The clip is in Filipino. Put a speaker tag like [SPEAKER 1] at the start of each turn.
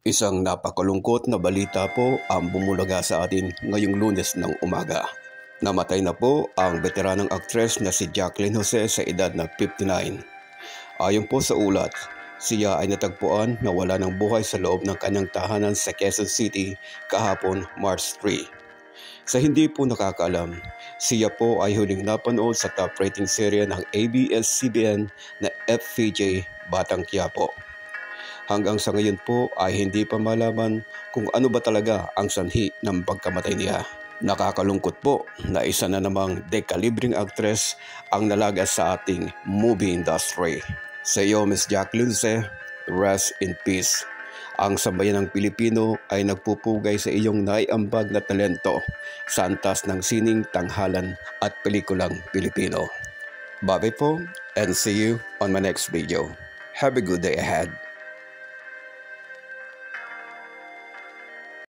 [SPEAKER 1] Isang napakalungkot na balita po ang bumulaga sa atin ngayong Lunes ng umaga. Namatay na po ang veteranang aktres na si Jacqueline Jose sa edad na 59. Ayon po sa ulat, siya ay natagpuan na wala ng buhay sa loob ng kanyang tahanan sa Quezon City kahapon March 3. Sa hindi po nakakaalam, siya po ay huling napanood sa top rating serye ng ABS-CBN na FVJ Batang Quiapo. Hanggang sa ngayon po ay hindi pa malaman kung ano ba talaga ang sanhi ng pagkamatay niya. Nakakalungkot po na isa na namang dekalibreng aktres ang nalagas sa ating movie industry. Sa iyo, Miss Jacqueline Jose, rest in peace. Ang sambayan ng Pilipino ay nagpupugay sa iyong naiambag na talento sa antas ng sining, tanghalan at pelikulang Pilipino. Bye po and see you on my next video. Have a good day ahead.